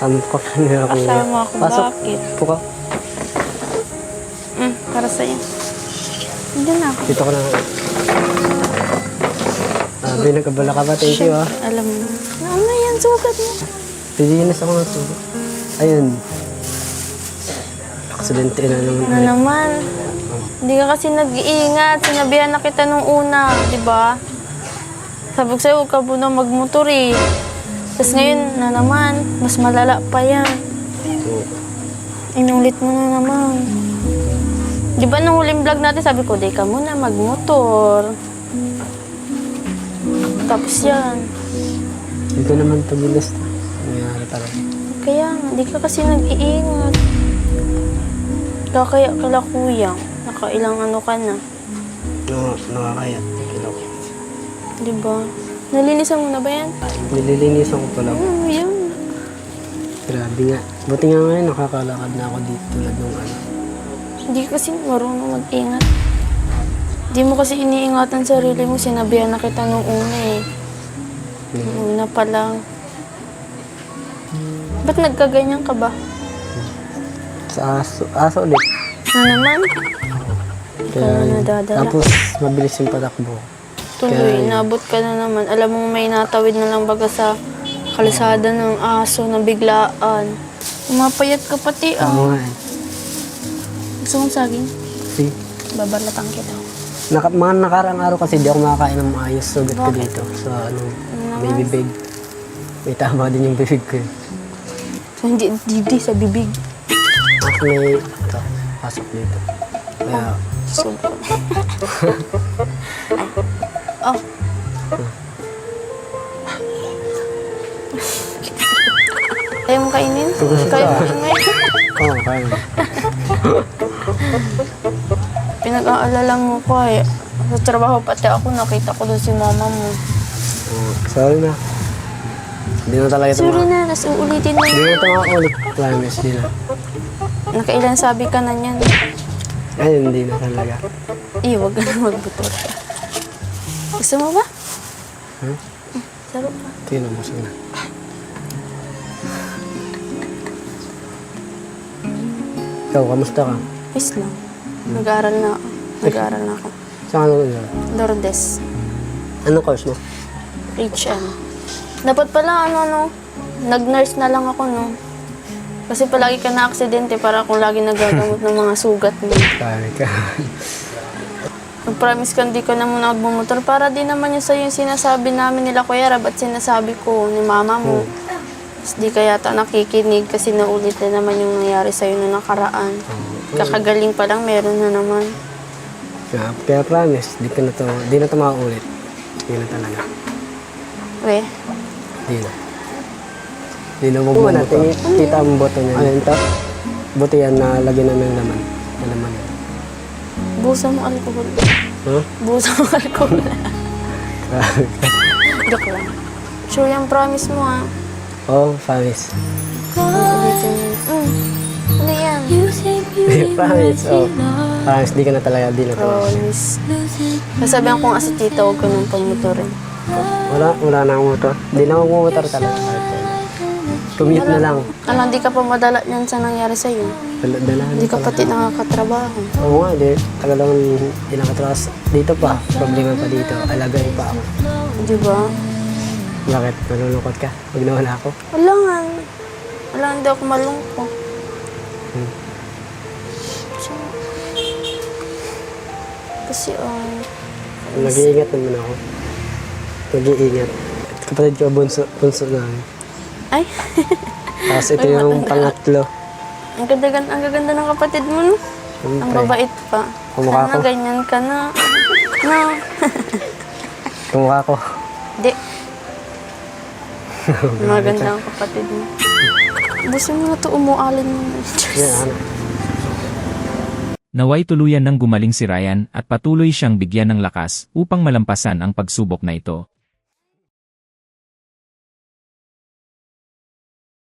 Kasama ko kanina kuya. Kasama ako, Pasok. bakit? Puka. Para sa'yo. Hindi na ako. Dito ko na. Sabi, nagkabala ka ba? Thank you ah. Alam mo. Ano yan, sugat mo. Piginis ako ng sugat. Ayun. Aksidente na naman. Ano naman? Hindi ka kasi nag-iingat. Sinabihan na kita nung una, di ba? Sabi ko sa'yo, huwag ka muna magmotor eh. Tapos ngayon na naman, mas malala pa yan. Inulit mo na naman. Di ba nung huling vlog natin, sabi ko, di ka muna magmotor. Tapos yan. Dito naman ito bilas. Nangyari talaga. Kaya nga, di ka kasi nag-iingat. Kaya kala kuya, nakailang ano ka na. Nakakaya. Kilo ko. Di ba? Nalinisan mo na ba yan? Nililinisan ko pa lang. Yun. Grabe nga. Buti nga ngayon nakakalakad na ako dito tulad nung ano. Hindi ka kasi marunong mag-ingat. Hindi mo kasi iniingatan sarili mo. Sinabihan na kita nung una eh. Nung una pa lang. Ba't nagkaganyan ka ba? Sa aso ulit. Na naman? Ikaw na nadadala. Tapos mabilis yung patakbo. Tuloy, nabot ka na naman. Alam mo may natawid na lang baga sa kalsada ng aso na biglaan. Umapayat ka pati ah. Oo nga eh. Gusto mong saging? See? Babalatan kita. Mga nakarang araw kasi di ako makakain ng maayos. Sugat ko dito sa may bibig. May tama din yung bibig ko eh. So, hindi sa bibig. At may ito, pasok dito. Kaya, Sugo. Oh. Kaya mo kainin? Kaya mo kainin? oo, kaya. Pinag-aalala mo ko eh. Sa trabaho pati ako, nakita ko doon si mama mo. Sorry na. Hindi na talaga ito Sorry na, nas uulitin mo. Hindi na ito makaulit. Promise, di na. Nakailan sabi ka na niyan. Ayun, hindi na talaga. Huwag ka na magbutor. Gusto mo ba? Huh? Saro pa. Tingnan mo, sige na. Ikaw, kamusta ka? Peace lang. Nag-aaral na ako. Nag-aaral na ako. Saan ka na? Lourdes. Anong course mo? HM. Dapat pala nag-nurse na lang ako, no? Kasi palagi ka na-aksidente para akong lagi nagagamot ng mga sugat mo. Kaya ka. Nag-promise ka hindi ka na muna magmumotor para di naman yun sa'yo yung sinasabi namin nila Kuya Rab at sinasabi ko ni mama mo. Tapos di ka yata nakikinig kasi naulit na naman yung nangyari sa'yo nung nakaraan. Kakagaling pa lang, meron na naman. Kaya promise, di na to makaulit. Di na talaga. We, Di na. Di na magmumotor. Kita ang boto niya. Ano ito? Buti yan na lagyan na ng laman. Yung laman yan. busa mo alcohol. Huh? Busa mo alcohol. Joke lang. Sure yung promise mo ah. Oh, promise. Ulitin mo. Ano yan? Promise, oh. Promise, di ka na talaga, di na talaga. Promise. Sasabihan ko nga si tita, huwag ka nang pamotorin. Wala na akong motor. Di na ako motor talaga. Commute na lang. Ano, hindi ka pa madala niyan sa nangyari sa'yo. Dala Hindi ka pati nakakatrabaho. Oo nga, di. Tagal lang di nakatras. Dito pa, problema pa dito. Alagay pa ako. Di ba? Bakit? Malulungkot ka? Pag nawala ako? Wala nga. Wala, hindi ako malungkot. Kasi, Nag-iingat naman ako. Nag-iingat. Kapatid ko, bunso na. ay, Tapos ito yung pangatlo. ang gaganda ng kapatid mo, no? Ang Siyempre. babait pa. Kumukha Sana ko. ganyan ka na. No. Kumukha ko. Di. Maganda ang kapatid mo. Busin mo na ito, umualin mo na. Yan, ano. Naway tuluyan ng gumaling si Ryan at patuloy siyang bigyan ng lakas upang malampasan ang pagsubok na ito.